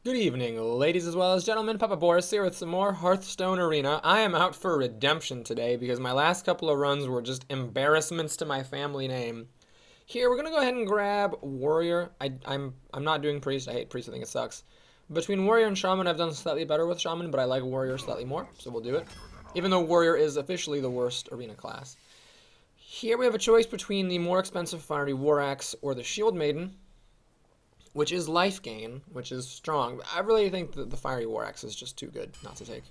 Good evening, ladies as well as gentlemen. Papa Boris here with some more Hearthstone Arena. I am out for redemption today because my last couple of runs were just embarrassments to my family name. Here, we're gonna go ahead and grab Warrior. I'm not doing Priest. I hate Priest. I think it sucks. Between Warrior and Shaman, I've done slightly better with Shaman, but I like Warrior slightly more, so we'll do it. Even though Warrior is officially the worst arena class. Here we have a choice between the more expensive Fiery War Axe or the Shield Maiden, which is life gain, which is strong. I really think that the Fiery War Axe is just too good not to take.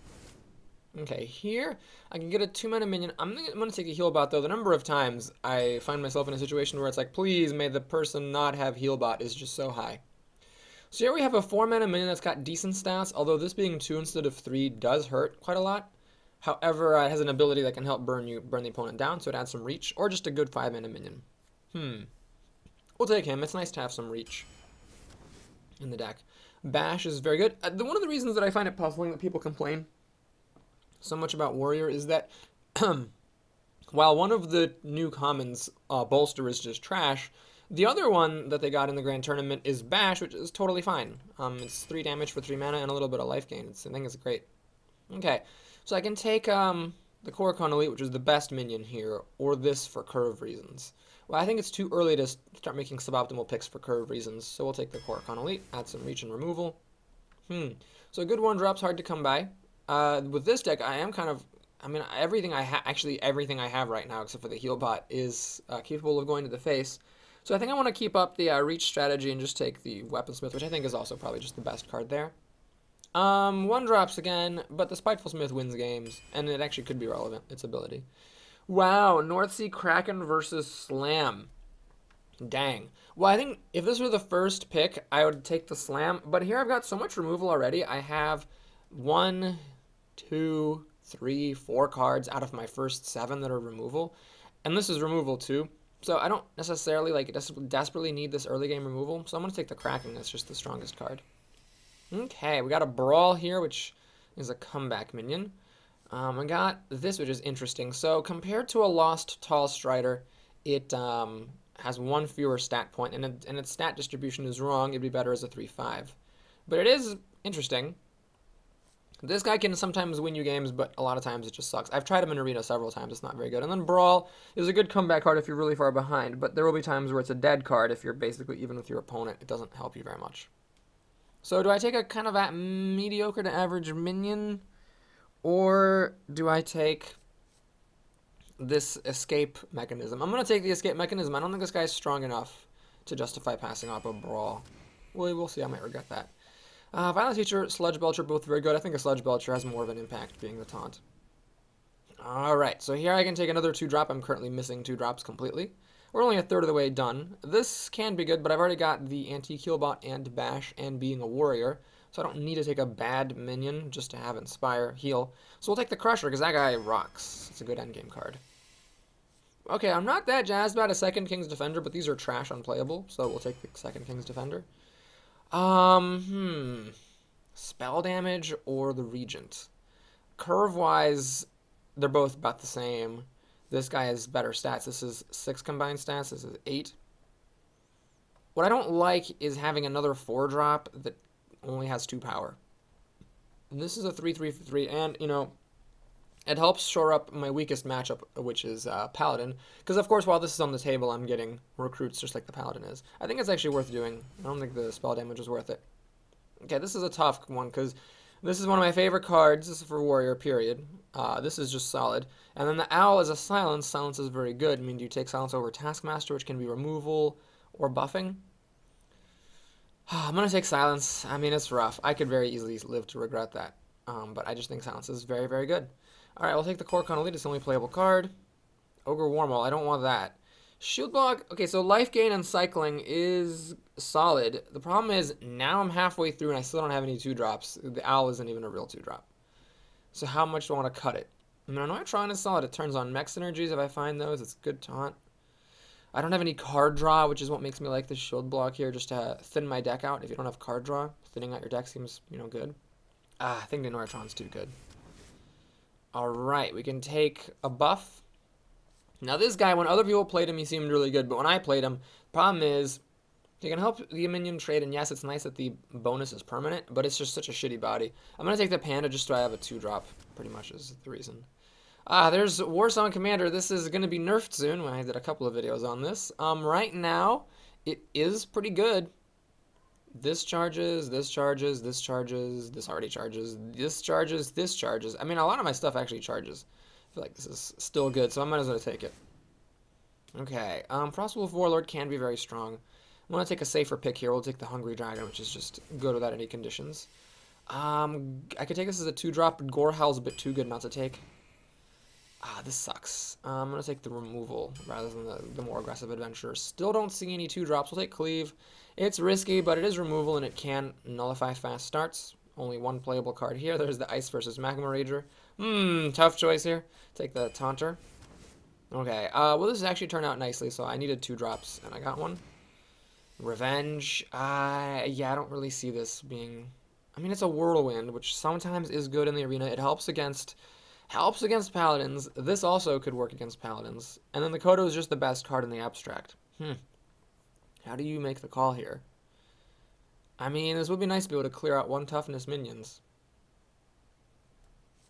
Okay, here I can get a 2-mana minion. I'm gonna take a heal bot though. The number of times I find myself in a situation where it's like, please may the person not have heal bot is just so high. So here we have a 4-mana minion that's got decent stats, although this being 2 instead of 3 does hurt quite a lot. However, it has an ability that can help burn the opponent down, so it adds some reach, or just a good 5-mana minion. We'll take him. It's nice to have some reach in the deck. Bash is very good. One of the reasons that I find it puzzling that people complain so much about Warrior is that while one of the new commons, Bolster, is just trash, the other one that they got in the Grand Tournament is Bash, which is totally fine. It's 3 damage for 3 mana and a little bit of life gain. I think it's great. Okay, so I can take the Korokon Elite, which is the best minion here, or this for curve reasons. Well, I think it's too early to start making suboptimal picks for curve reasons, so we'll take the Korokon Elite, add some reach and removal. So a good 1-drop's hard to come by. With this deck, I am kind of, everything I have right now, except for the heal bot, is capable of going to the face. So I think I want to keep up the reach strategy and just take the Weaponsmith, which I think is also probably just the best card there. 1-drops again, but the Spiteful Smith wins games, and it actually could be relevant, its ability. Wow, Northsea Kraken versus Slam. Dang. Well, I think if this were the first pick, I would take the Slam, but here I've got so much removal already. I have 1, 2, 3, 4 cards out of my first 7 that are removal, and this is removal too. So I don't necessarily desperately need this early game removal, so I'm going to take the Kraken. That's just the strongest card. Okay, we got a Brawl here, which is a comeback minion. I got this, which is interesting. So compared to a Lost Tall Strider, it has 1 fewer stat point, and its stat distribution is wrong. It'd be better as a 3/5. But it is interesting. This guy can sometimes win you games, but a lot of times it just sucks. I've tried him in Arena several times. It's not very good. And then Brawl is a good comeback card if you're really far behind, but there will be times where it's a dead card if you're basically even with your opponent. It doesn't help you very much. So do I take a kind of a mediocre to average minion, or do I take this escape mechanism? I'm going to take the escape mechanism. I don't think this guy's strong enough to justify passing off a Brawl. We'll see. I might regret that. Violent Teacher, Sludge Belcher, both very good. I think a Sludge Belcher has more of an impact being the taunt. Alright, so here I can take another 2-drop. I'm currently missing 2 drops completely. We're only a third of the way done. This can be good, but I've already got the Antique Heal Bot and Bash and being a warrior, so I don't need to take a bad minion just to have Inspire, heal. So we'll take the Crusher, because that guy rocks. It's a good endgame card. Okay, I'm not that jazzed about a second King's Defender, but these are trash unplayable, so we'll take the second King's Defender. Spell damage or the Regent? Curve-wise, they're both about the same. This guy has better stats. This is 6 combined stats. This is 8. What I don't like is having another 4-drop that only has 2 power. And this is a 3/3/3, and, you know, it helps shore up my weakest matchup, which is Paladin. Because, of course, while this is on the table, I'm getting recruits just like the Paladin is. I think it's actually worth doing. I don't think the spell damage is worth it. Okay, this is a tough one, because this is one of my favorite cards. This is for Warrior, period. This is just solid. And then the Owl is a Silence. Silence is very good. I mean, do you take Silence over Taskmaster, which can be removal or buffing? I'm going to take Silence. I mean, it's rough. I could very easily live to regret that. But I just think Silence is very, very good. Alright, we'll take the Korokon Elite. It's the only playable card. Ogre Warmaul. I don't want that. Shield Block. Okay, so life gain and cycling is solid. The problem is, now I'm halfway through and I still don't have any 2-drops. The Owl isn't even a real 2-drop. So how much do I want to cut it? I mean, Tron is solid. It turns on mech synergies if I find those. It's good taunt. I don't have any card draw, which is what makes me like the Shield Block here, just to thin my deck out. If you don't have card draw, thinning out your deck seems, good. I think the Tron's too good. Alright, we can take a buff. Now this guy, when other people played him, he seemed really good, but when I played him, the problem is You can help the minion trade, and yes, it's nice that the bonus is permanent, but it's just such a shitty body. I'm going to take the panda just so I have a 2-drop, pretty much is the reason. There's Warsong Commander. This is going to be nerfed soon. I did a couple of videos on this. Right now, it is pretty good. This charges, this charges, this charges, this already charges, this charges, this charges. I mean, a lot of my stuff actually charges. I feel like this is still good, so I might as well take it. Okay, Frostwolf Warlord can be very strong. I'm going to take a safer pick here. We'll take the Hungry Dragon, which is just good without any conditions. I could take this as a 2-drop, but Gorehowl's a bit too good not to take. This sucks. I'm going to take the removal rather than the more aggressive adventure. Still don't see any 2-drops. We'll take Cleave. It's risky, but it is removal, and it can nullify fast starts. Only one playable card here. There's the Ice versus Magma Rager. Tough choice here. Take the Taunter. Okay, well, this has actually turned out nicely, so I needed 2-drops, and I got one. Revenge. Yeah, I don't really see this being... I mean, it's a Whirlwind, which sometimes is good in the arena. It helps against Paladins. This also could work against Paladins. And then the Kodo is just the best card in the abstract. How do you make the call here? I mean, this would be nice to be able to clear out 1 toughness minions.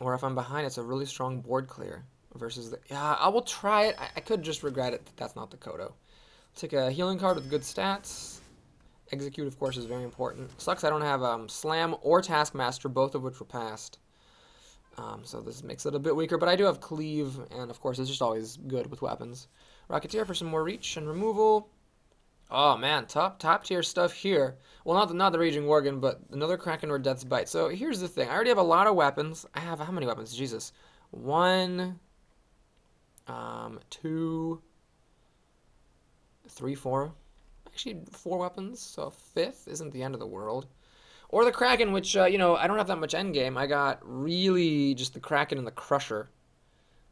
Or if I'm behind, it's a really strong board clear. Versus the... Yeah, I will try it. I could just regret it that that's not the Kodo. Take a healing card with good stats. Execute, of course, is very important. Sucks I don't have Slam or Taskmaster, both of which were passed. So this makes it a bit weaker, but I do have Cleave, and of course it's just always good with weapons. Rocketeer for some more reach and removal. Oh man, top tier stuff here. Well, not the Raging Worgen, but another Kraken or Death's Bite. So here's the thing. I already have a lot of weapons. I have how many weapons? Jesus. 1, 2, 3, 4. Actually, 4 weapons, so a 5th isn't the end of the world. Or the Kraken, which, I don't have that much endgame. I got really just the Kraken and the Crusher.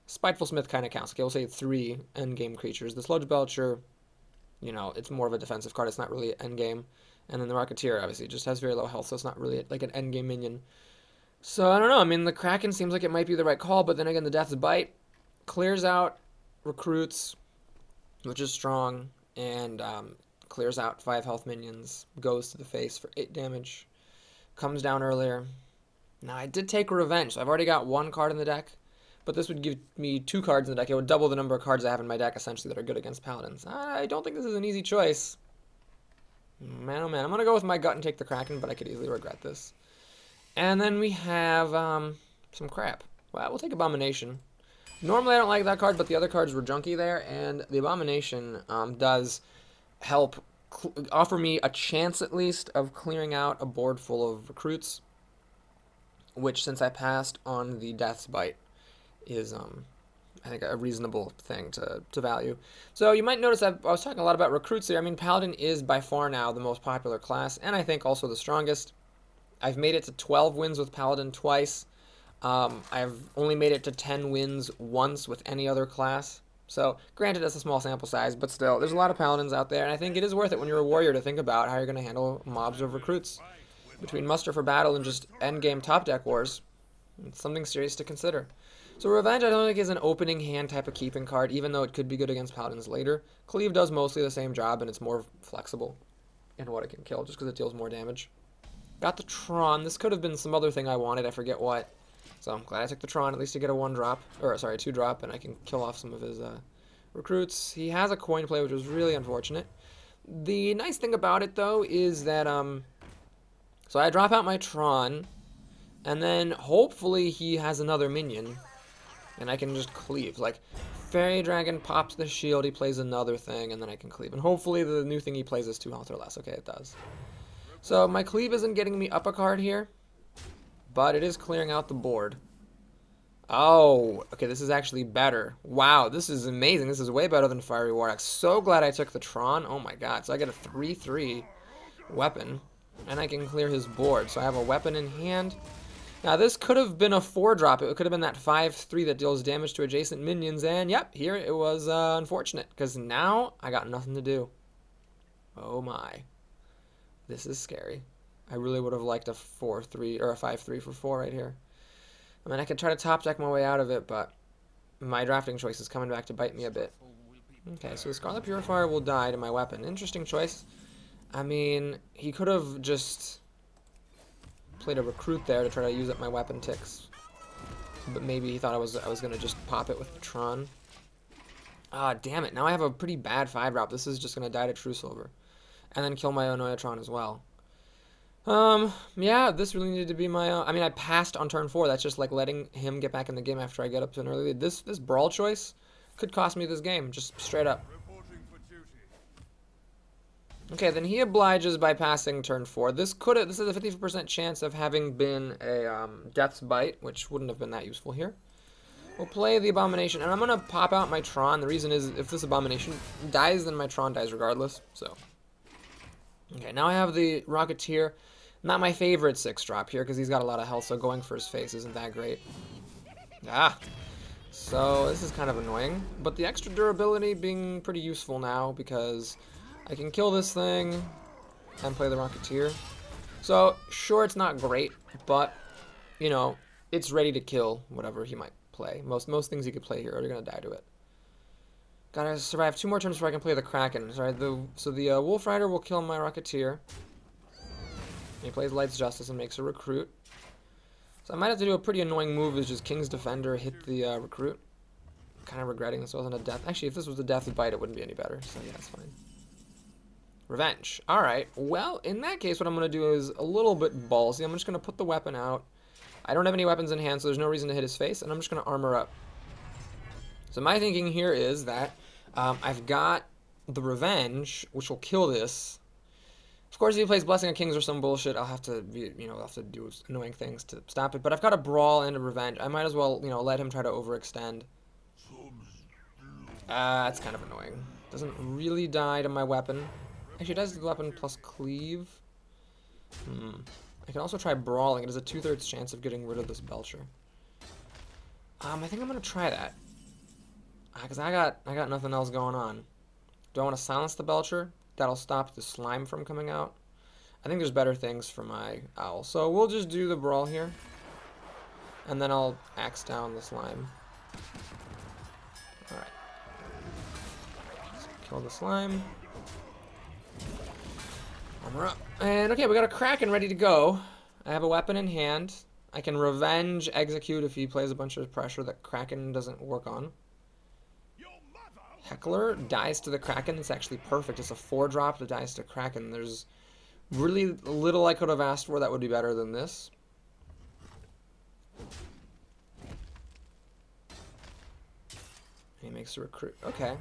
Spiteful Smith kind of counts. Okay, we'll say 3 endgame creatures. The Sludge Belcher, it's more of a defensive card. It's not really endgame. And then the Rocketeer, obviously, just has very low health, so it's not really like an endgame minion. So, I don't know. I mean, the Kraken seems like it might be the right call, but then again, the Death's Bite clears out recruits, which is strong, and clears out 5 health minions, goes to the face for 8 damage, comes down earlier. Now, I did take Revenge, so I've already got 1 card in the deck, but this would give me 2 cards in the deck. It would double the number of cards I have in my deck, essentially, that are good against Paladins. I don't think this is an easy choice. Man, oh man, I'm going to go with my gut and take the Kraken, but I could easily regret this. And then we have some crap. Well, we'll take Abomination. Normally, I don't like that card, but the other cards were junky there, and the Abomination does help offer me a chance, at least, of clearing out a board full of recruits, which, since I passed on the Death's Bite, is, I think, a reasonable thing to value. So you might notice I was talking a lot about recruits here. I mean, Paladin is by far now the most popular class, and I think also the strongest. I've made it to 12 wins with Paladin twice. I've only made it to 10 wins once with any other class. So, granted, it's a small sample size, but still, there's a lot of Paladins out there, and I think it is worth it when you're a warrior to think about how you're going to handle mobs of recruits. Between muster for battle and just endgame top deck wars, it's something serious to consider. So Revenge I don't think is an opening hand type of keeping card, even though it could be good against Paladins later. Cleave does mostly the same job, and it's more flexible in what it can kill, just because it deals more damage. Got the Tron. This could have been some other thing I wanted, I forget what. So I'm glad I took the Tron, at least to get a 1-drop, or sorry, 2-drop, and I can kill off some of his recruits. He has a coin play, which was really unfortunate. The nice thing about it, though, is that, so I drop out my Tron, and then hopefully he has another minion, and I can just cleave. Like, Fairy Dragon pops the shield, he plays another thing, and then I can cleave. And hopefully the new thing he plays is 2 health or less. Okay, it does. So my cleave isn't getting me up a card here, but it is clearing out the board. Oh, okay, this is actually better. Wow, this is amazing. This is way better than Fiery Warlock. So glad I took the Tron. Oh my god, so I get a 3/3 weapon, and I can clear his board. So I have a weapon in hand. Now this could have been a 4-drop. It could have been that 5/3 that deals damage to adjacent minions, and yep, here it was unfortunate, because now I got nothing to do. Oh my. This is scary. I really would have liked a 4/3 or a 5/3 for 4 right here. I mean, I could try to top deck my way out of it, but my drafting choice is coming back to bite me a bit. Okay, so the Scarlet Purifier will die to my weapon. Interesting choice. I mean, he could have just played a recruit there to try to use up my weapon ticks. But maybe he thought I was gonna just pop it with the Tron. Ah, damn it. Now I have a pretty bad 5-drop. This is just gonna die to True Silver. And then kill my Onoyatron as well. Yeah, this really needed to be my... I mean, I passed on turn 4. That's just like letting him get back in the game after I get up to an early lead. This brawl choice could cost me this game, just straight up. Okay, then he obliges by passing turn 4. This is a 50% chance of having been a Death's Bite, which wouldn't have been that useful here. We'll play the Abomination, and I'm going to pop out my Tron. The reason is if this Abomination dies, then my Tron dies regardless. So, okay, now I have the Rocketeer. Not my favorite 6-drop here, because he's got a lot of health, so going for his face isn't that great. Ah! So, this is kind of annoying. But the extra durability being pretty useful now, because I can kill this thing and play the Rocketeer. So, sure, it's not great, but, you know, it's ready to kill whatever he might play. Most things he could play here are going to die to it. Gotta survive 2 more turns before I can play the Kraken. Sorry, so the Wolf Rider will kill my Rocketeer. He plays Light's Justice and makes a recruit. So I might have to do a pretty annoying move, is just King's Defender hit the recruit. Kind of regretting this wasn't a death. Actually, if this was a Death Bite, it wouldn't be any better. So yeah, that's fine. Revenge. Alright, well, in that case, what I'm going to do is a little bit ballsy. I'm just going to put the weapon out. I don't have any weapons in hand, so there's no reason to hit his face, and I'm just going to armor up. So my thinking here is that I've got the Revenge, which will kill this. Of course, if he plays Blessing of Kings or some bullshit, I'll have to, I'll have to do annoying things to stop it. But I've got a Brawl and a Revenge. I might as well, let him try to overextend. That's kind of annoying. Doesn't really die to my weapon. Actually, it does the weapon plus Cleave. I can also try Brawling. It has a 2/3 chance of getting rid of this Belcher. I think I'm gonna try that. Cause I got nothing else going on. Do I want to silence the Belcher? That'll stop the slime from coming out. I think there's better things for my owl. So we'll just do the Brawl here. And then I'll axe down the slime. Alright. So kill the slime. Armor up. And okay, we got a Kraken ready to go. I have a weapon in hand. I can Revenge execute if he plays a bunch of pressure that Kraken doesn't work on. Heckler dies to the Kraken. It's actually perfect. It's a 4-drop that dies to Kraken. There's really little I could have asked for that would be better than this. He makes a recruit. Okay.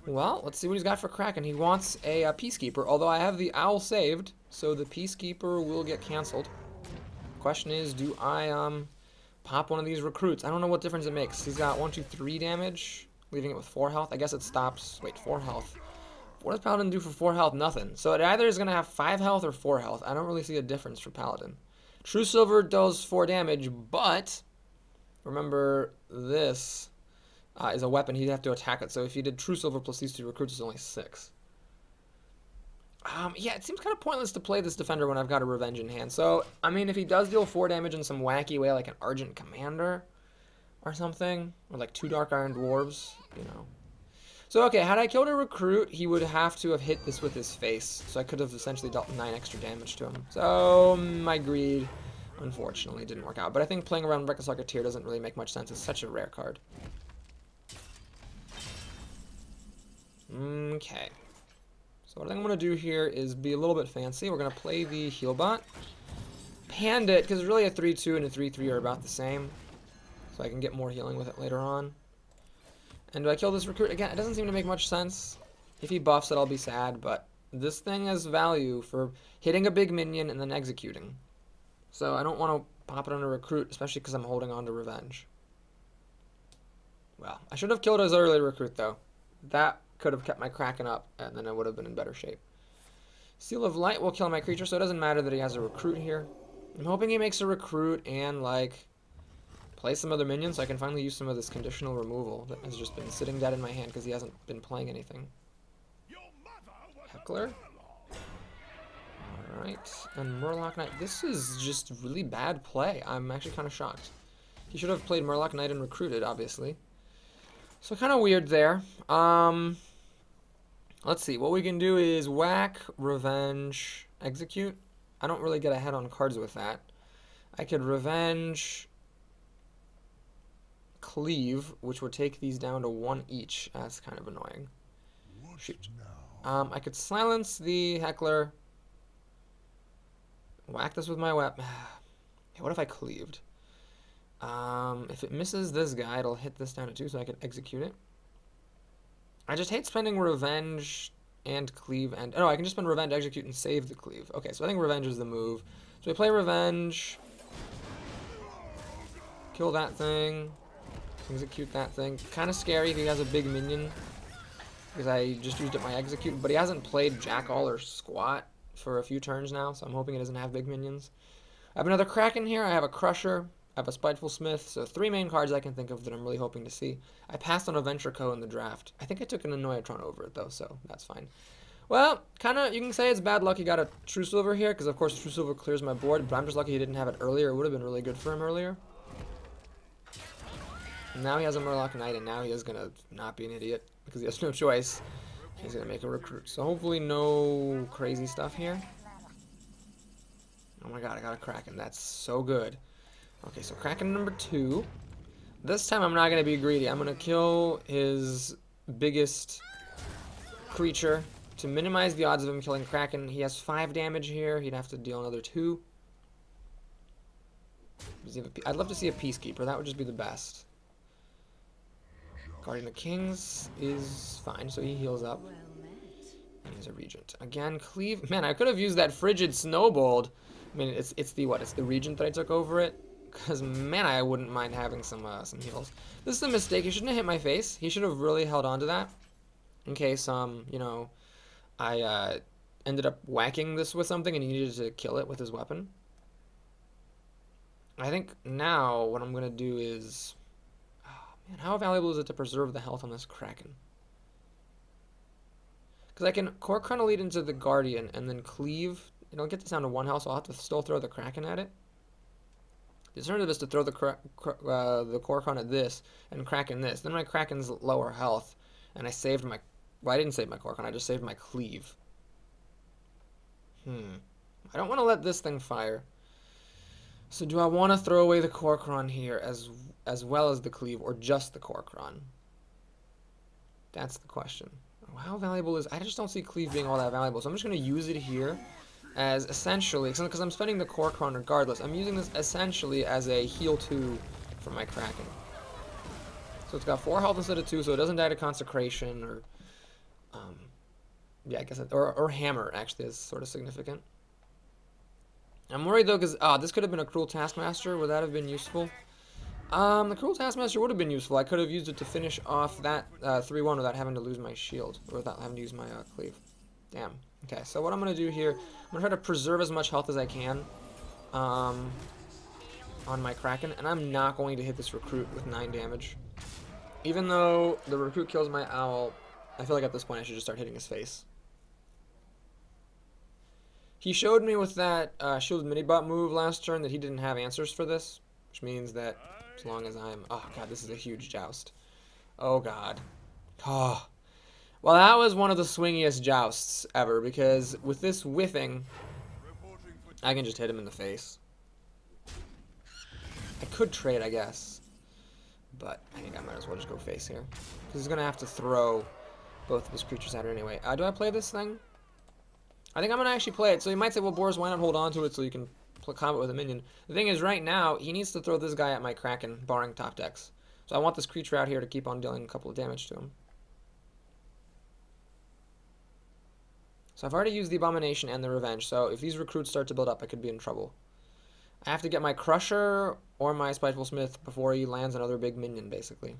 Well, let's see what he's got for Kraken. He wants a Peacekeeper, although I have the Owl saved, so the Peacekeeper will get canceled. Question is, do I pop one of these recruits? I don't know what difference it makes. He's got 1, 2, 3 damage. Leaving it with 4 health. I guess it stops. Wait, 4 health. What does Paladin do for 4 health? Nothing. So it either is going to have 5 health or 4 health. I don't really see a difference for Paladin. True Silver does 4 damage, but remember this is a weapon. He'd have to attack it. So if he did True Silver plus these 2 recruits, it's only 6. Yeah, it seems kind of pointless to play this Defender when I've got a Revenge in hand. So, I mean, if he does deal 4 damage in some wacky way, like an Argent Commander or something, or like 2 Dark Iron Dwarves, So, okay, had I killed a recruit, he would have to have hit this with his face. So I could have essentially dealt 9 extra damage to him. So, my greed, unfortunately, didn't work out. But I think playing around Reckless Rocketeer doesn't really make much sense. It's such a rare card. Okay. So what I think I'm going to do here is be a little bit fancy. We're going to play the Healbot. Hand it, because really a 3-2 and a 3-3 are about the same. So I can get more healing with it later on. And do I kill this recruit? Again, it doesn't seem to make much sense. If he buffs it, I'll be sad, but this thing has value for hitting a big minion and then executing. So I don't want to pop it on a recruit, especially because I'm holding on to Revenge. Well, I should have killed his early recruit, though. That could have kept my Kraken up, and then I would have been in better shape. Seal of Light will kill my creature, so it doesn't matter that he has a recruit here. I'm hoping he makes a recruit and, like, play some other minions so I can finally use some of this conditional removal that has just been sitting dead in my hand because he hasn't been playing anything. Heckler. Alright, and Murloc Knight. This is just really bad play. I'm actually kind of shocked. He should have played Murloc Knight and recruited, obviously. So kind of weird there. Let's see. What we can do is whack, revenge, execute. I don't really get ahead on cards with that. I could revenge, cleave, which would take these down to 1 each. That's kind of annoying. Shoot. I could silence the heckler. Whack this with my weapon. What if I cleaved? If it misses this guy, it'll hit this down to 2, so I can execute it. I just hate spending revenge and cleave and... Oh, I can just spend revenge, execute, and save the cleave. Okay, so I think revenge is the move. So we play revenge. Kill that thing. Execute that thing. Kind of scary if he has a big minion, because I just used up my execute, but he hasn't played jack all or squat for a few turns now, so I'm hoping he doesn't have big minions. I have another Kraken here. I have a Crusher. I have a Spiteful Smith. So 3 main cards I can think of that I'm really hoping to see. I passed on a Venture Co. in the draft. I think I took an Annoyatron over it, though, so that's fine. Well, kind of, you can say it's bad luck he got a True Silver here, because of course True Silver clears my board, but I'm just lucky he didn't have it earlier. It would have been really good for him earlier. Now he has a Murloc Knight, and now he is going to not be an idiot, because he has no choice. He's going to make a recruit. So hopefully no crazy stuff here. Oh my god, I got a Kraken. That's so good. Okay, so Kraken number 2. This time I'm not going to be greedy. I'm going to kill his biggest creature to minimize the odds of him killing Kraken. He has 5 damage here. He'd have to deal another 2. I'd love to see a Peacekeeper. That would just be the best. Guardian of Kings is fine, so he heals up. And he's a Regent. Again, Cleave. Man, I could have used that Frigid Snowbolt. I mean, it's the Regent that I took over it. Because, man, I wouldn't mind having some heals. This is a mistake. He shouldn't have hit my face. He should have really held on to that. In case, you know, I ended up whacking this with something and he needed to kill it with his weapon. I think now what I'm going to do is... Man, how valuable is it to preserve the health on this Kraken? Because I can Core Chrono lead into the Guardian and then cleave. It'll get this down to 1 health, so I'll have to still throw the Kraken at it. The alternative is to throw the Core Chrono at this and Kraken this. Then my Kraken's lower health, and I saved my... Well, I didn't save my Core Chrono, I just saved my cleave. I don't want to let this thing fire. So do I want to throw away the Kor'kron here as well as the cleave, or just the Kor'kron? That's the question. How valuable is... I just don't see cleave being all that valuable, so I'm just going to use it here as essentially... Because I'm spending the Kor'kron regardless. I'm using this essentially as a heal 2 for my Kraken. So it's got 4 health instead of 2, so it doesn't die to Consecration, or... yeah, I guess... Or Hammer, actually, is sort of significant. I'm worried though, because this could have been a Cruel Taskmaster. Would that have been useful? The Cruel Taskmaster would have been useful. I could have used it to finish off that 3-1 without having to lose my shield, or without having to use my cleave. Damn. Okay, so what I'm going to do here, I'm going to try to preserve as much health as I can on my Kraken, and I'm not going to hit this recruit with 9 damage. Even though the recruit kills my owl, I feel like at this point I should just start hitting his face. He showed me with that shielded mini-bot move last turn that he didn't have answers for this, which means that as long as I'm... Oh, God, this is a huge joust. Oh, God. Oh. Well, that was one of the swingiest jousts ever, because with this whiffing, I can just hit him in the face. I could trade, I guess, but I think I might as well just go face here, because he's going to have to throw both of his creatures at her anyway. Do I play this thing? I think I'm going to actually play it. So you might say, well, Boris, why not hold on to it so you can combat with a minion? The thing is, right now, he needs to throw this guy at my Kraken, barring top decks. So I want this creature out here to keep on dealing a couple of damage to him. So I've already used the Abomination and the Revenge, so if these recruits start to build up, I could be in trouble. I have to get my Crusher or my Spiteful Smith before he lands another big minion, basically.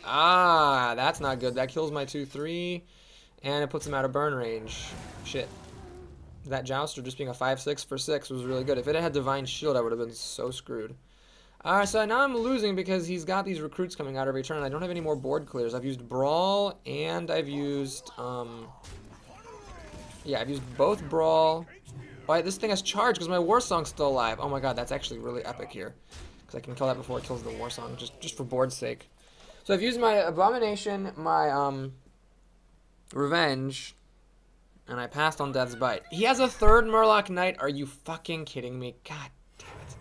Ah, that's not good. That kills my 2-3. And it puts him out of burn range. Shit. That Jouster just being a 5-6 for 6 was really good. If it had Divine Shield, I would have been so screwed. Alright, so now I'm losing because he's got these recruits coming out every turn. I don't have any more board clears. I've used Brawl, and I've used... yeah, I've used both Brawl. Oh, this thing has charge because my War Song's still alive. Oh my god, that's actually really epic here. Because I can kill that before it kills the War Song, just for board's sake. So I've used my Abomination, my... Revenge. And I passed on Death's Bite. He has a third Murloc Knight. Are you fucking kidding me? God damn it.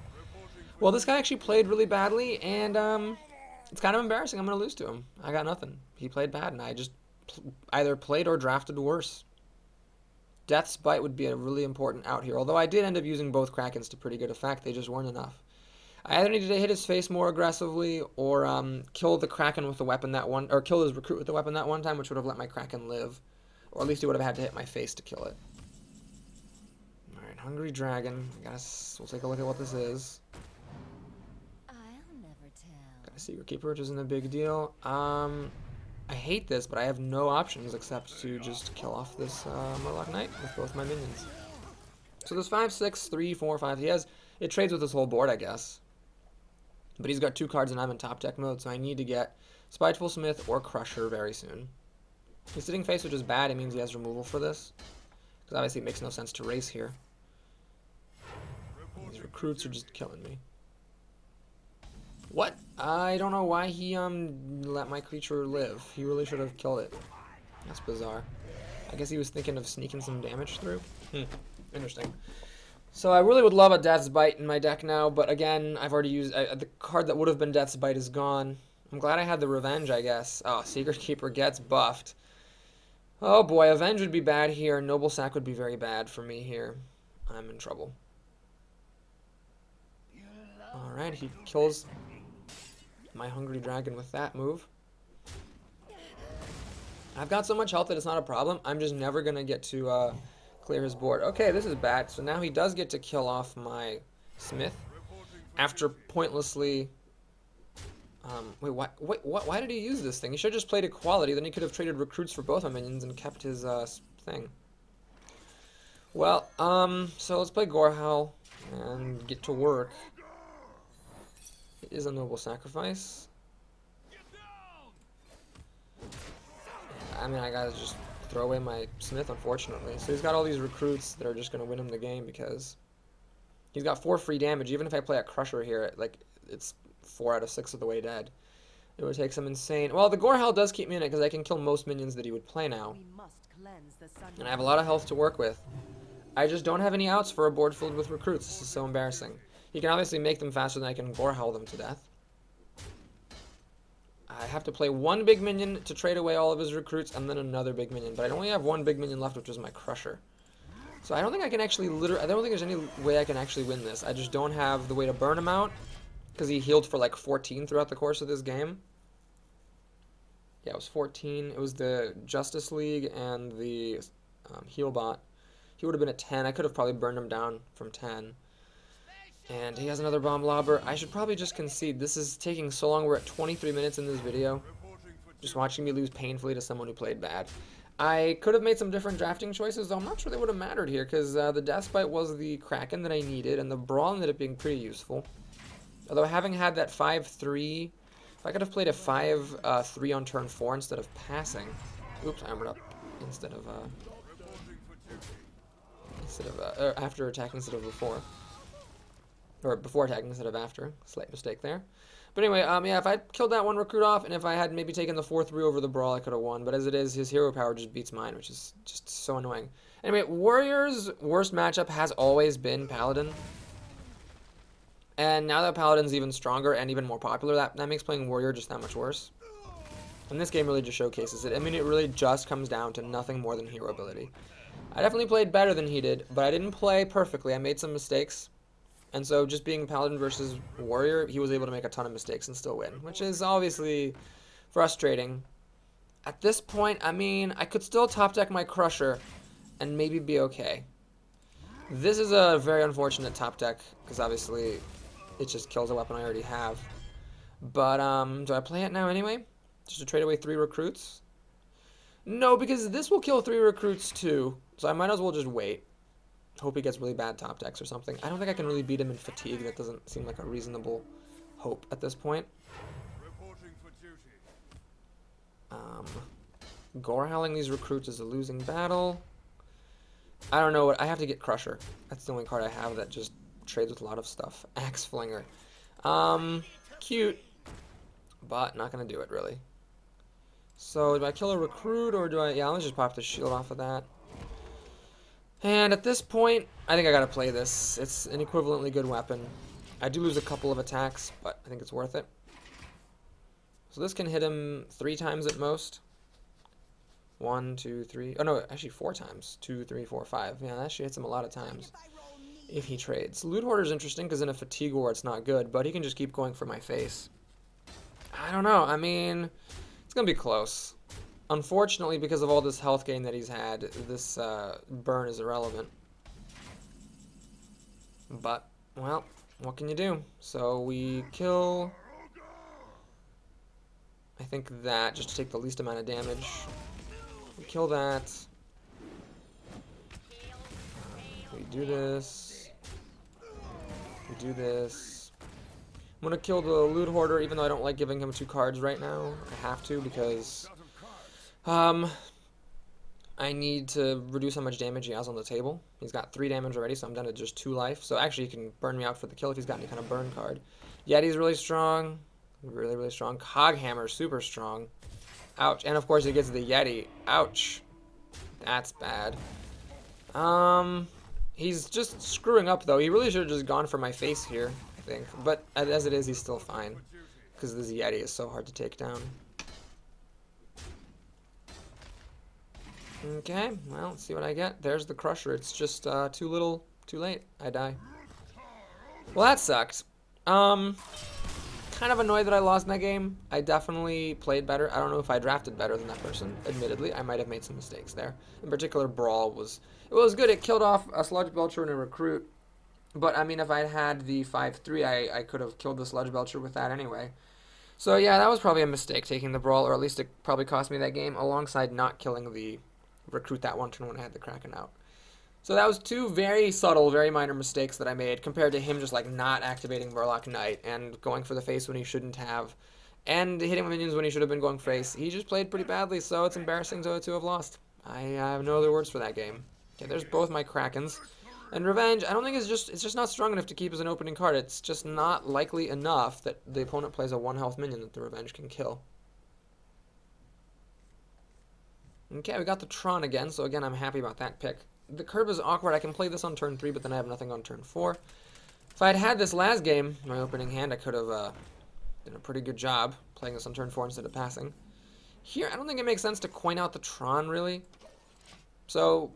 Well, this guy actually played really badly, and it's kind of embarrassing. I'm going to lose to him. I got nothing. He played bad, and I just either played or drafted worse. Death's Bite would be a really important out here, although I did end up using both Krakens to pretty good effect. They just weren't enough. I either needed to hit his face more aggressively or kill the Kraken with the weapon that one, or kill his recruit with the weapon that one time, which would have let my Kraken live. Or at least he would have had to hit my face to kill it. Alright, Hungry Dragon. I guess we'll take a look at what this is. I'll never tell. Got a Secret Keeper, which isn't a big deal. I hate this, but I have no options except to just kill off this Murloc Knight with both my minions. So there's 5, 6, 3, 4, 5. It trades with this whole board, I guess. But he's got 2 cards and I'm in top deck mode, so I need to get Spiteful Smith or Crusher very soon. He's sitting face, which is bad. It means he has removal for this. Because obviously it makes no sense to race here. These recruits are just killing me. What? I don't know why he let my creature live. He really should have killed it. That's bizarre. I guess he was thinking of sneaking some damage through. Interesting. So I really would love a Death's Bite in my deck now, but again, I've already used... the card that would have been Death's Bite is gone. I'm glad I had the Revenge, I guess. Oh, Secret Keeper gets buffed. Oh boy, Avenge would be bad here. Noble Sack would be very bad for me here. I'm in trouble. Alright, he kills my Hungry Dragon with that move. I've got so much health that it's not a problem. I'm just never going to get to clear his board. Okay, this is bad. So now he does get to kill off my Smith after pointlessly... why did he use this thing? He should have just played Equality, then he could have traded recruits for both my minions and kept his thing. Well, so let's play Gorehowl and get to work. It is a Noble Sacrifice. I mean, I gotta just throw away my Smith, unfortunately. So he's got all these recruits that are just gonna win him the game because he's got 4 free damage. Even if I play a Crusher here, like, it's 4 out of 6 of the way dead. It would take some insane... Well, the Gorehowl does keep me in it because I can kill most minions that he would play now. And I have a lot of health to work with. I just don't have any outs for a board filled with recruits. This is so embarrassing. He can obviously make them faster than I can Gorehowl them to death. I have to play 1 big minion to trade away all of his recruits and then another big minion. But I only have 1 big minion left, which is my Crusher. So I don't think I can actually I don't think there's any way I can actually win this. I just don't have the way to burn him out. Because he healed for like 14 throughout the course of this game. Yeah, it was 14. It was the Justice League and the heal bot. He would have been at 10. I could have probably burned him down from 10. And he has another Bomb Lobber. I should probably just concede. This is taking so long. We're at 23 minutes in this video. Just watching me lose painfully to someone who played bad. I could have made some different drafting choices, though I'm not sure they would have mattered here. Because the Death Bite was the Kraken that I needed. And the Brawl ended up being pretty useful. Although having had that 5-3, if I could have played a 5-3 on turn 4 instead of passing, oops, I armored up instead of after attacking instead of before, or before attacking instead of after, slight mistake there. But anyway, yeah, if I killed that 1 recruit off, and if I had maybe taken the 4-3 over the Brawl, I could have won. But as it is, his hero power just beats mine, which is just so annoying. Anyway, Warrior's worst matchup has always been Paladin. And now that Paladin's even stronger and even more popular, that makes playing Warrior just that much worse. And this game really just showcases it. I mean, it really just comes down to nothing more than hero ability. I definitely played better than he did, but I didn't play perfectly. I made some mistakes. And so just being Paladin versus Warrior, he was able to make a ton of mistakes and still win, which is obviously frustrating. At this point, I mean, I could still top deck my Crusher and maybe be okay. This is a very unfortunate top deck, because obviously it just kills a weapon I already have. But, do I play it now anyway? Just to trade away 3 recruits? No, because this will kill 3 recruits too. So I might as well just wait. Hope he gets really bad top decks or something. I don't think I can really beat him in Fatigue. That doesn't seem like a reasonable hope at this point. Gorehowling these recruits is a losing battle. I don't know what. I have to get Crusher. That's the only card I have that just trades with a lot of stuff. Axe Flinger. Cute. But not going to do it, really. So do I kill a recruit or do I... Yeah, let's just pop the shield off of that. And at this point, I think I gotta play this. It's an equivalently good weapon. I do lose a couple of attacks, but I think it's worth it. So this can hit him 3 times at most. 1, 2, 3. Oh no, actually 4 times. 2, 3, 4, 5. Yeah, that actually hits him a lot of times if he trades. Loot Hoarder is interesting because in a fatigue war it's not good, but he can just keep going for my face. I don't know. I mean, it's gonna be close. Unfortunately, because of all this health gain that he's had, this burn is irrelevant. But, well, what can you do? So we kill... I think that, just to take the least amount of damage. We kill that. We do this. We do this. I'm gonna kill the Loot Hoarder, even though I don't like giving him 2 cards right now. I have to, because... I need to reduce how much damage he has on the table. He's got 3 damage already, so I'm down to just 2 life. So actually, he can burn me out for the kill if he's got any kind of burn card. Yeti's really strong. Really, really strong. Coghammer, super strong. Ouch. And of course, he gets the Yeti. Ouch. That's bad. He's just screwing up, though. He really should have just gone for my face here, I think. But as it is, he's still fine. Because this Yeti is so hard to take down. Okay, well, let's see what I get. There's the Crusher. It's just too little, too late. I die. Well, that sucked. Kind of annoyed that I lost in that game. I definitely played better. I don't know if I drafted better than that person. Admittedly, I might have made some mistakes there. In particular, Brawl was good. It killed off a Sludge Belcher and a Recruit. But I mean, if I had the 5/3, I could have killed the Sludge Belcher with that anyway. So yeah, that was probably a mistake taking the Brawl, or at least it probably cost me that game, alongside not killing the Recruit that one turn when I had the Kraken out. So that was 2 very subtle, very minor mistakes that I made compared to him just like not activating Murloc Knight and going for the face when he shouldn't have, and hitting minions when he should have been going face. He just played pretty badly, so it's embarrassing to have lost. I have no other words for that game. Okay, there's both my Krakens. And Revenge, I don't think it's just not strong enough to keep as an opening card. It's just not likely enough that the opponent plays a 1 health minion that the Revenge can kill. Okay, we got the Tron again, so again, I'm happy about that pick. The curve is awkward. I can play this on turn 3, but then I have nothing on turn 4. If I had had this last game, my opening hand, I could have done a pretty good job playing this on turn 4 instead of passing. Here, I don't think it makes sense to coin out the Tron, really. So,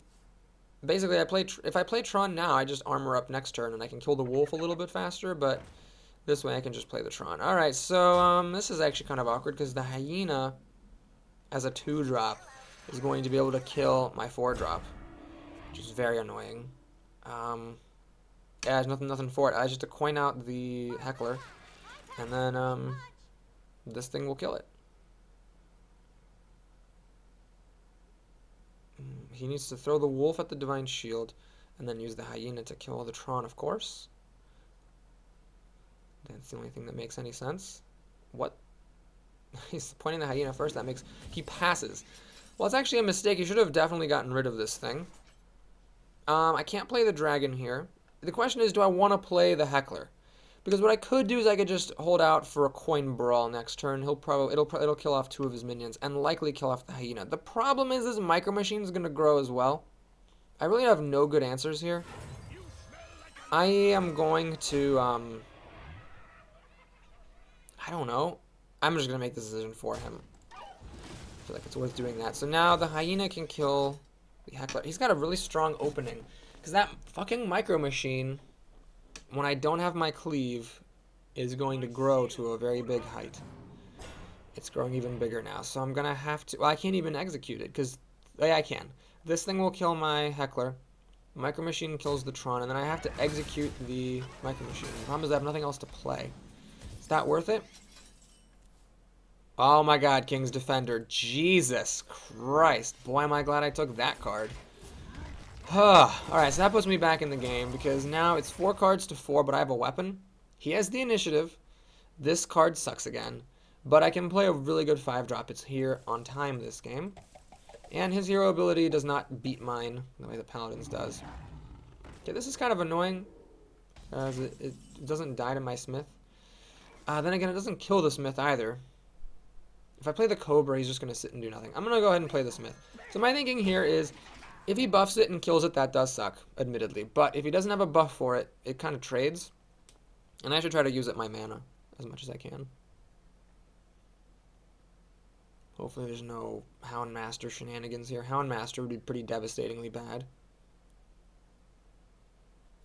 basically, if I play Tron now, I just armor up next turn, and I can kill the Wolf a little bit faster, but this way I can just play the Tron. Alright, so this is actually kind of awkward, because the Hyena, as a 2-drop, is going to be able to kill my 4-drop, which is very annoying. Yeah, there's nothing for it. I just have to coin out the Heckler, and then this thing will kill it. He needs to throw the Wolf at the Divine Shield, and then use the Hyena to kill the Tron, of course. That's the only thing that makes any sense. What? He's pointing the Hyena first. That makes... He passes. Well, it's actually a mistake. You should have definitely gotten rid of this thing. I can't play the Dragon here. The question is, do I want to play the Heckler? Because what I could do is I could just hold out for a Coin Brawl next turn. It'll kill off 2 of his minions and likely kill off the Hyena. The problem is this Micro Machine is going to grow as well. I really have no good answers here. I am going to I don't know. I'm just going to make the decision for him. I feel like it's worth doing that. So now the Hyena can kill the Heckler. He's got a really strong opening. Because that fucking Micro Machine, when I don't have my cleave, is going to grow to a very big height. It's growing even bigger now. So I'm going to have to... Well, I can't even execute it. Because... Yeah, I can. This thing will kill my Heckler. Micro Machine kills the Tron. And then I have to execute the Micro Machine. The problem is I have nothing else to play. Is that worth it? Oh my god, King's Defender. Jesus Christ. Boy, am I glad I took that card. Alright, so that puts me back in the game, because now it's 4 cards to 4, but I have a weapon. He has the initiative. This card sucks again. But I can play a really good 5-drop. It's here on time this game. And his hero ability does not beat mine the way the Paladin's does. Okay, this is kind of annoying, as it doesn't die to my Smith. Then again, it doesn't kill the Smith either. If I play the Cobra, he's just going to sit and do nothing. I'm going to go ahead and play the Smith. So my thinking here is, if he buffs it and kills it, that does suck, admittedly. But if he doesn't have a buff for it, it kind of trades. And I should try to use up my mana as much as I can. Hopefully there's no Houndmaster shenanigans here. Houndmaster would be pretty devastatingly bad.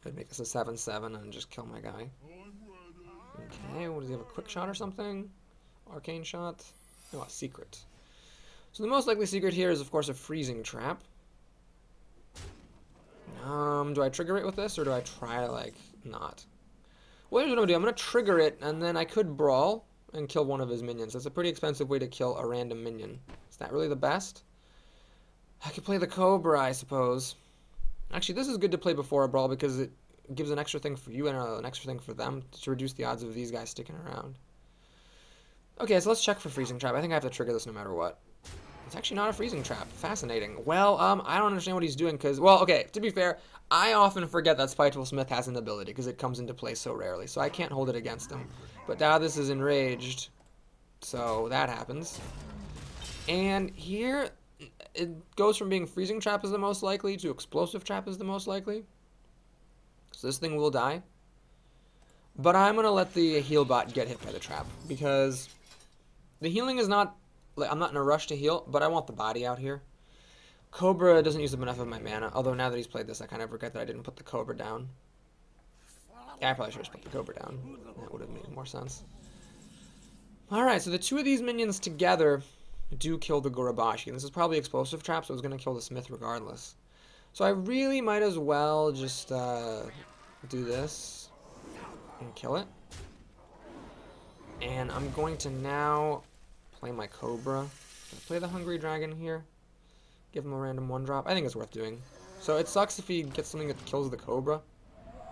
I'd make this a 7/7 and just kill my guy. Okay, what does he have, a quick shot or something? Arcane shot? No, a secret. So the most likely secret here is, of course, a freezing trap. Do I trigger it with this, or do I try to, like, not? Well, here's what I'm going to do. I'm going to trigger it, and then I could brawl and kill one of his minions. That's a pretty expensive way to kill a random minion. Is that really the best? I could play the Cobra, I suppose. Actually, this is good to play before a brawl because it gives an extra thing for you and an extra thing for them to reduce the odds of these guys sticking around. Okay, so let's check for freezing trap. I think I have to trigger this no matter what. It's actually not a freezing trap. Fascinating. Well, I don't understand what he's doing because, well, okay, to be fair, I often forget that Spiteful Smith has an ability because it comes into play so rarely, so I can't hold it against him. But now this is enraged, so that happens. And here, it goes from being freezing trap is the most likely to explosive trap is the most likely. So this thing will die. But I'm going to let the heal bot get hit by the trap because the healing is not, like, I'm not in a rush to heal, but I want the body out here. Cobra doesn't use up enough of my mana, although now that he's played this, I kind of regret that I didn't put the Cobra down. Yeah, I probably should have put the Cobra down. That would have made more sense. Alright, so the two of these minions together do kill the Gorobashi. And this is probably explosive trap, so it's going to kill the Smith regardless. So I really might as well just do this and kill it. And I'm going to now play my Cobra. Should I play the Hungry Dragon here? Give him a random 1-drop. I think it's worth doing. So it sucks if he gets something that kills the Cobra.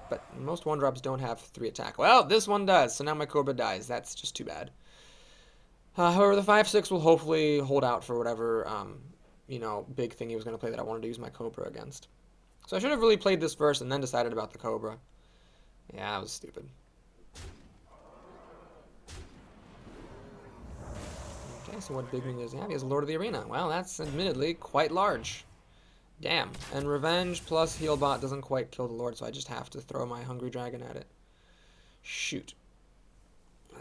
But most 1-drops don't have 3 attack. Well, this one does, so now my Cobra dies. That's just too bad. However, the 5/6 will hopefully hold out for whatever, you know, big thing he was going to play that I wanted to use my Cobra against. So I should have really played this first and then decided about the Cobra. Yeah, that was stupid. Okay, so what big minion does he have? He has Lord of the Arena. Well, that's admittedly quite large. Damn. And Revenge plus Healbot doesn't quite kill the Lord, so I just have to throw my Hungry Dragon at it. Shoot.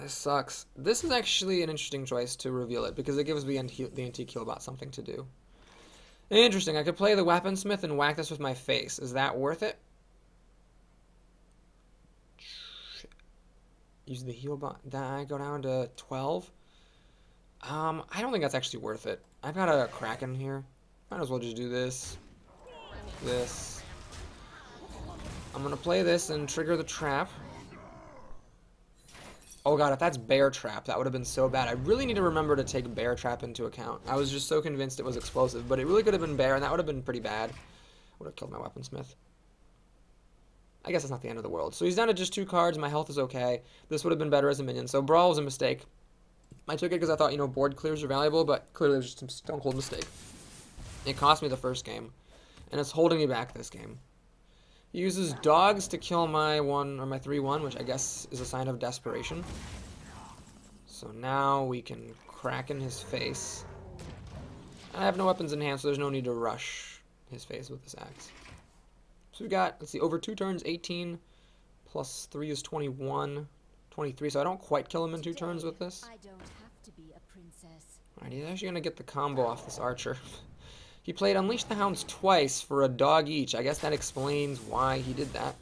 This sucks. This is actually an interesting choice to reveal it, because it gives the antique Healbot something to do. Interesting. I could play the Weaponsmith and whack this with my face. Is that worth it? Use the Healbot. Then I go down to 12. I don't think that's actually worth it. I've got a Kraken here. Might as well just do this. This. I'm gonna play this and trigger the trap. Oh god, if that's Bear Trap, that would have been so bad. I really need to remember to take Bear Trap into account. I was just so convinced it was explosive, but it really could have been Bear, and that would have been pretty bad. Would have killed my Weaponsmith. I guess it's not the end of the world. So he's down to just 2 cards. My health is okay. This would have been better as a minion. So Brawl was a mistake. I took it because I thought, you know, board clears are valuable, but clearly it was just a stone cold mistake. It cost me the first game, and it's holding me back this game. He uses dogs to kill my 3/1, which I guess is a sign of desperation. So now we can crack in his face. I have no weapons in hand, so there's no need to rush his face with this axe. So we got, let's see, over 2 turns, 18 plus 3 is 21, 23. So I don't quite kill him in 2 turns with this. I don't have to be a princess. Alright, he's actually gonna get the combo off this archer. He played Unleash the Hounds twice for a dog each. I guess that explains why he did that.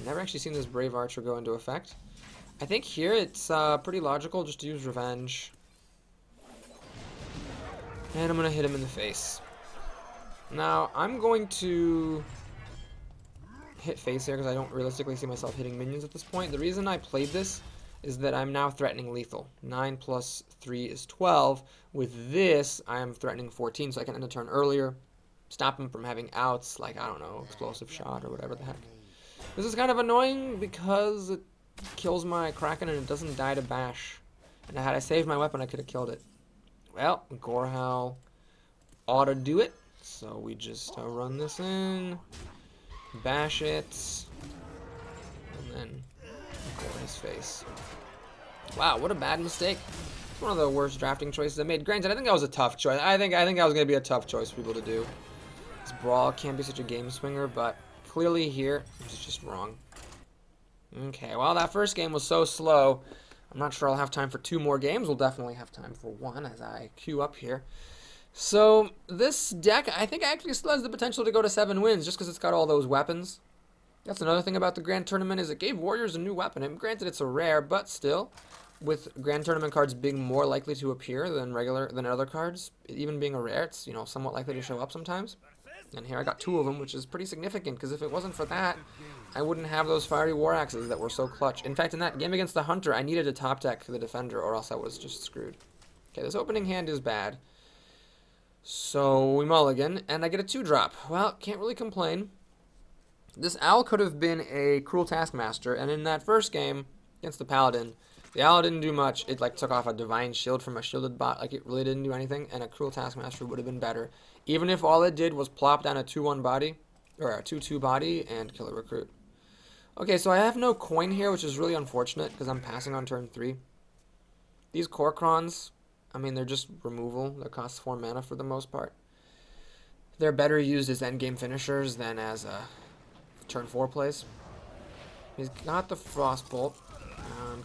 Never actually seen this Brave Archer go into effect. I think here it's pretty logical just to use Revenge. And I'm going to hit him in the face. Now, I'm going to hit face here because I don't realistically see myself hitting minions at this point. The reason I played this is that I'm now threatening lethal. 9 plus 3 is 12. With this, I am threatening 14, so I can end a turn earlier. Stop him from having outs, like, I don't know, explosive shot or whatever the heck. This is kind of annoying because it kills my Kraken and it doesn't die to bash. And had I saved my weapon, I could have killed it. Well, Gorehowl ought to do it. So we just run this in, bash it, and then gore his face. Wow, what a bad mistake. It's one of the worst drafting choices I made. Granted, I think that was a tough choice. I think that was going to be a tough choice for people to do. This Brawl can't be such a game swinger, but clearly here, it was just wrong. Okay, well, that first game was so slow. I'm not sure I'll have time for 2 more games. We'll definitely have time for 1 as I queue up here. So, this deck, I think actually still has the potential to go to 7 wins just because it's got all those weapons. That's another thing about the Grand Tournament is it gave Warriors a new weapon. And granted, it's a rare, but still, with Grand Tournament cards being more likely to appear than other cards, even being a rare, it's, you know, somewhat likely to show up sometimes. And here I got 2 of them, which is pretty significant, because if it wasn't for that, I wouldn't have those Fiery War Axes that were so clutch. In fact, in that game against the Hunter, I needed to top deck the Defender, or else I was just screwed. Okay, this opening hand is bad. So, we mulligan, and I get a 2-drop. Well, can't really complain. This Owl could have been a Cruel Taskmaster, and in that first game against the Paladin, the Owl didn't do much. It, like, took off a Divine Shield from a shielded bot. Like, it really didn't do anything, and a Cruel Taskmaster would have been better. Even if all it did was plop down a 2-1 body, or a 2-2 body, and kill a recruit. Okay, so I have no coin here, which is really unfortunate, because I'm passing on turn 3. These Korkrons, I mean, they're just removal. They cost 4 mana for the most part. They're better used as endgame finishers than as turn 4 plays. He's got the Frostbolt.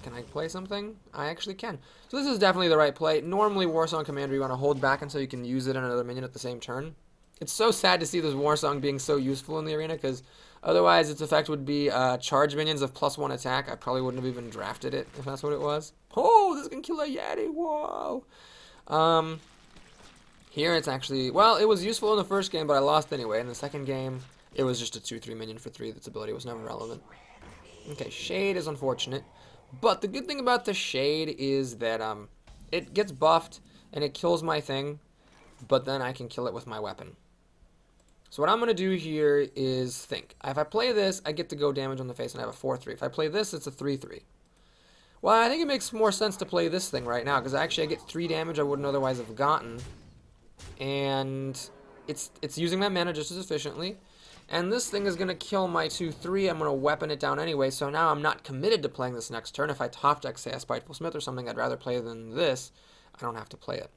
Can I play something? I actually can. So this is definitely the right play. Normally, Warsong Commander, you want to hold back until you can use it on another minion at the same turn. It's so sad to see this Warsong being so useful in the arena, because otherwise its effect would be charge minions of +1 attack. I probably wouldn't have even drafted it if that's what it was. Oh, this can kill a Yeti. Whoa. Here it's actually, well, it was useful in the first game, but I lost anyway. In the second game, it was just a 2/3 minion for 3. Its ability was never relevant. Okay, Shade is unfortunate. But the good thing about the Shade is that it gets buffed and it kills my thing, but then I can kill it with my weapon. So what I'm going to do here is think. If I play this, I get to go damage on the face and I have a 4/3. If I play this, it's a 3/3. Well, I think it makes more sense to play this thing right now, because actually I get 3 damage I wouldn't otherwise have gotten. And it's using my mana just as efficiently. And this thing is going to kill my 2/3. I'm going to weapon it down anyway, so now I'm not committed to playing this next turn. If I top deck, say, a Spiteful Smith or something I'd rather play than this, I don't have to play it.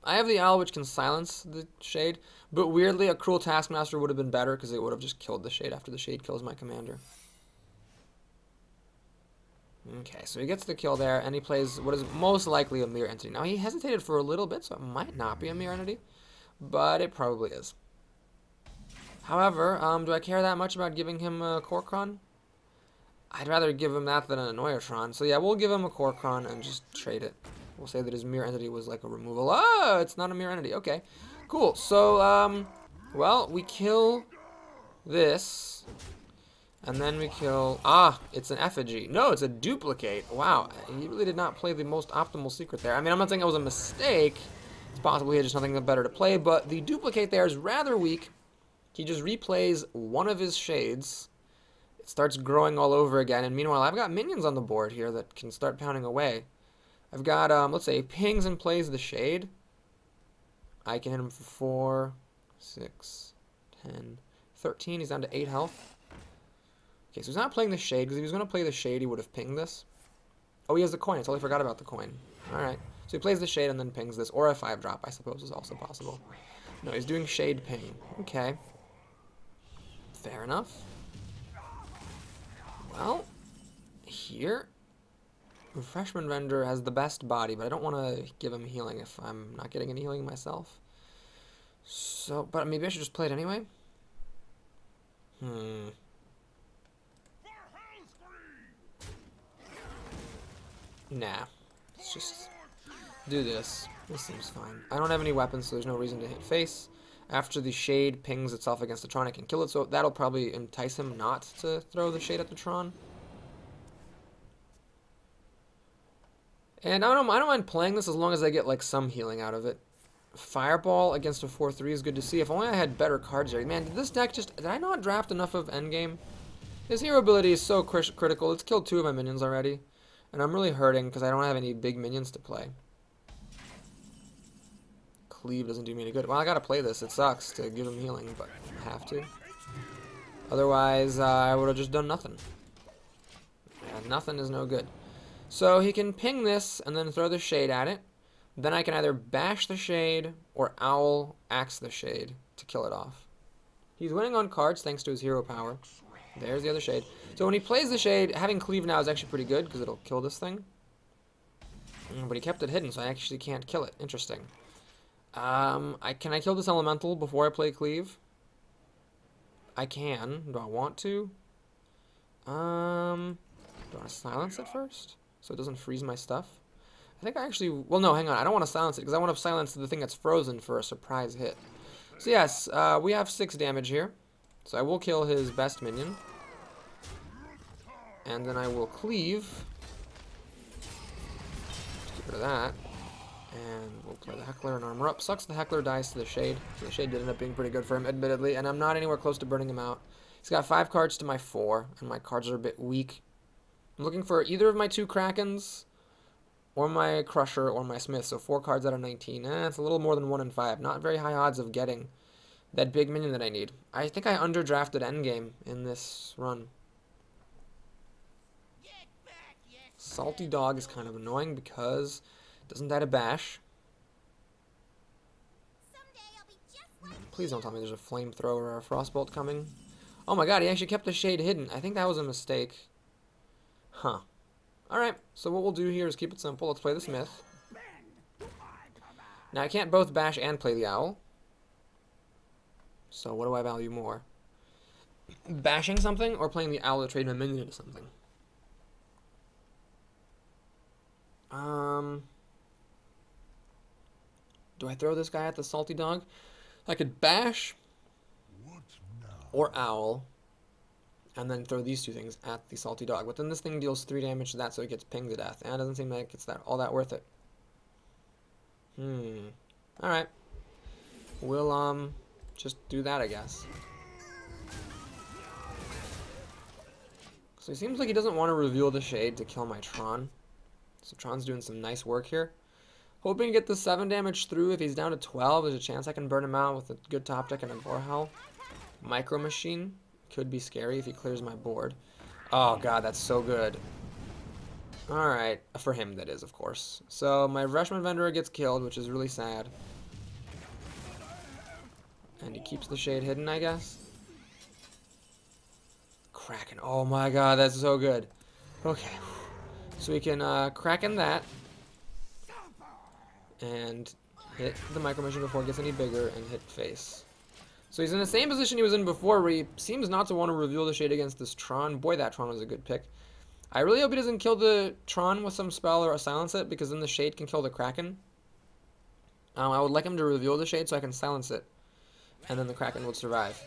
I have the Owl, which can silence the Shade, but weirdly, a Cruel Taskmaster would have been better, because it would have just killed the Shade after the Shade kills my commander. Okay, so he gets the kill there, and he plays what is most likely a Mirror Entity. Now, he hesitated for a little bit, so it might not be a Mirror Entity, but it probably is. However, do I care that much about giving him a Korkron? I'd rather give him that than an Annoyatron. So yeah, we'll give him a Korkron and just trade it. We'll say that his Mirror Entity was like a removal. Oh, it's not a Mirror Entity. Okay, cool. So, well, we kill this. And then we kill... Ah, it's an effigy. No, it's a duplicate. Wow, he really did not play the most optimal secret there. I mean, I'm not saying it was a mistake. It's possible he had just nothing better to play, but the duplicate there is rather weak. He just replays one of his Shades. It starts growing all over again, and meanwhile, I've got minions on the board here that can start pounding away. I've got, let's say, he pings and plays the Shade. I can hit him for 4, 6, 10, 13. He's down to 8 health. Okay, so he's not playing the Shade, because if he was going to play the Shade, he would have pinged this. Oh, he has the coin. I totally forgot about the coin. Alright. So he plays the Shade and then pings this, or a 5-drop, I suppose, is also possible. No, he's doing Shade ping. Okay. Fair enough. Well, here, Refreshment Vendor has the best body, but I don't want to give him healing if I'm not getting any healing myself. So, but maybe I should just play it anyway? Nah. Let's just do this. This seems fine. I don't have any weapons, so there's no reason to hit face. After the Shade pings itself against the Tron, I can kill it, so that'll probably entice him not to throw the Shade at the Tron. And I don't mind playing this as long as I get like some healing out of it. Fireball against a 4/3 is good to see. If only I had better cards here. Man, did this deck did I not draft enough of endgame? His hero ability is so critical. It's killed 2 of my minions already. And I'm really hurting because I don't have any big minions to play. Cleave doesn't do me any good. Well, I gotta play this. It sucks to give him healing, but I have to. Otherwise, I would have just done nothing. Yeah, nothing is no good. So he can ping this and then throw the shade at it. Then I can either bash the shade or owl axe the shade to kill it off. He's winning on cards thanks to his hero power. There's the other shade. So when he plays the shade, having cleave now is actually pretty good because it'll kill this thing. But he kept it hidden, so I actually can't kill it. Interesting. Can I kill this elemental before I play cleave? I can. Do I want to? Do I want to silence it first so it doesn't freeze my stuff? I think I actually... Well, no, hang on. I don't want to silence it because I want to silence the thing that's frozen for a surprise hit. So yes, we have 6 damage here. So I will kill his best minion. And then I will cleave. Let's get rid of that. And we'll play the Heckler and armor up. Sucks the Heckler dies to the Shade. So the Shade did end up being pretty good for him, admittedly. And I'm not anywhere close to burning him out. He's got 5 cards to my 4. And my cards are a bit weak. I'm looking for either of my 2 Krakens, or my Crusher, or my Smith. So 4 cards out of 19. It's a little more than 1 in 5. Not very high odds of getting that big minion that I need. I think I underdrafted endgame in this run. Salty Dog is kind of annoying because it doesn't die to bash. Please don't tell me there's a flamethrower or a frostbolt coming. Oh my god, he actually kept the shade hidden. I think that was a mistake. Huh. Alright, so what we'll do here is keep it simple. Let's play the Smith. Now I can't both bash and play the Owl. So what do I value more? Bashing something or playing the Owl to trade my minion into something? Do I throw this guy at the Salty Dog? I could bash or Owl and then throw these 2 things at the Salty Dog. But then this thing deals 3 damage to that, so it gets pinged to death. And it doesn't seem like it's all that worth it. Alright. We'll, just do that, I guess. So it seems like he doesn't want to reveal the shade to kill my Tron. So Tron's doing some nice work here. Hoping to get the 7 damage through. If he's down to 12, there's a chance I can burn him out with a good top deck and a Gorehowl. Micro Machine could be scary if he clears my board. Oh god, that's so good. Alright, for him that is, of course. So my Reshman Vendor gets killed, which is really sad. And he keeps the shade hidden, I guess. Kraken. Oh my god, that's so good. Okay. So we can Kraken that. And hit the Micro Machine before it gets any bigger and hit face. So he's in the same position he was in before, where he seems not to want to reveal the shade against this Tron. Boy, that Tron was a good pick. I really hope he doesn't kill the Tron with some spell or silence it, because then the shade can kill the Kraken. I would like him to reveal the shade so I can silence it. And then the Kraken would survive.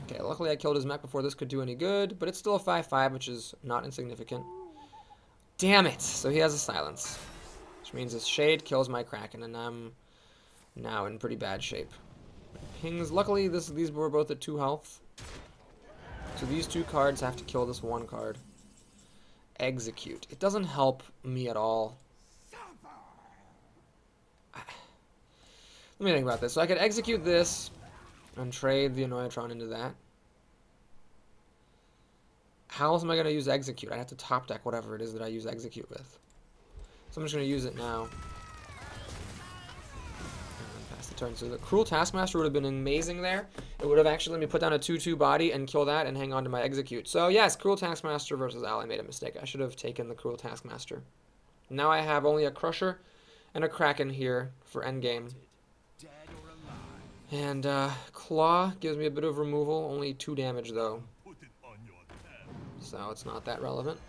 Okay, luckily I killed his mech before this could do any good, but it's still a 5/5, which is not insignificant. Damn it! So he has a silence. Which means his shade kills my Kraken, and I'm now in pretty bad shape. Pings. Luckily, these were both at 2 health. So these 2 cards have to kill this 1 card. Execute. It doesn't help me at all. Let me think about this. So I could execute this and trade the Annoyatron into that. How else am I going to use execute? I have to top deck whatever it is that I use execute with. So I'm just going to use it now. Pass the turn. So the Cruel Taskmaster would have been amazing there. It would have actually let me put down a 2/2 body and kill that and hang on to my execute. So yes, Cruel Taskmaster versus Owl. I made a mistake. I should have taken the Cruel Taskmaster. Now I have only a Crusher and a Kraken here for endgame. And Claw gives me a bit of removal. Only 2 damage though. So it's not that relevant.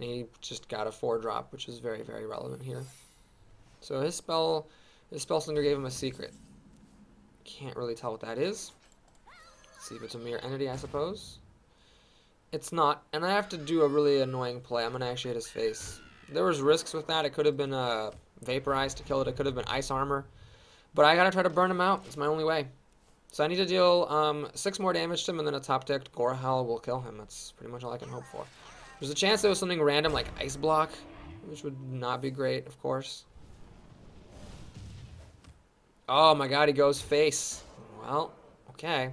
And he just got a 4-drop, which is very, very relevant here. So his Spellslinger gave him a secret. Can't really tell what that is. Let's see if it's a mirror entity, I suppose. It's not, and I have to do a really annoying play. I'm going to actually hit his face. There was risks with that. It could have been vaporized to kill it. It could have been ice armor. But I got to try to burn him out. It's my only way. So I need to deal 6 more damage to him, and then a top-decked Gorehowl will kill him. That's pretty much all I can hope for. There's a chance there was something random like Ice Block, which would not be great, of course. Oh my god, he goes face. Well, okay.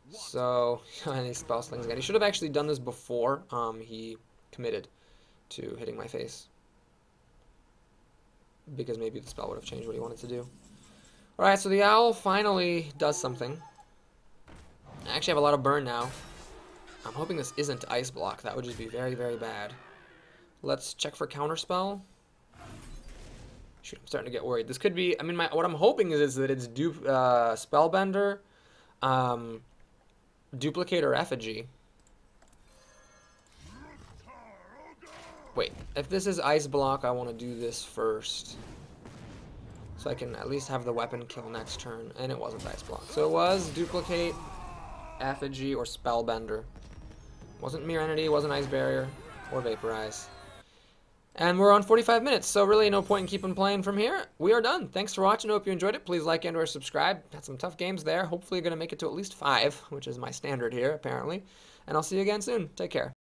So, and he spell slings again. He should have actually done this before he committed. to hitting my face. Because maybe the spell would have changed what he wanted to do. Alright, so the owl finally does something. I actually have a lot of burn now. I'm hoping this isn't ice block. That would just be very, very bad. Let's check for counterspell. Shoot, I'm starting to get worried. This could be, I mean, what I'm hoping is that it's Spellbender, Duplicate, or Effigy. Wait, if this is ice block, I want to do this first. So I can at least have the weapon kill next turn. And it wasn't ice block. So it was Duplicate, Effigy, or Spellbender. Wasn't Mirror Entity, wasn't Ice Barrier, or Vaporize. And we're on 45 minutes, so really no point in keeping playing from here. We are done. Thanks for watching. Hope you enjoyed it. Please like and or subscribe. Had some tough games there. Hopefully you're going to make it to at least 5, which is my standard here, apparently. And I'll see you again soon. Take care.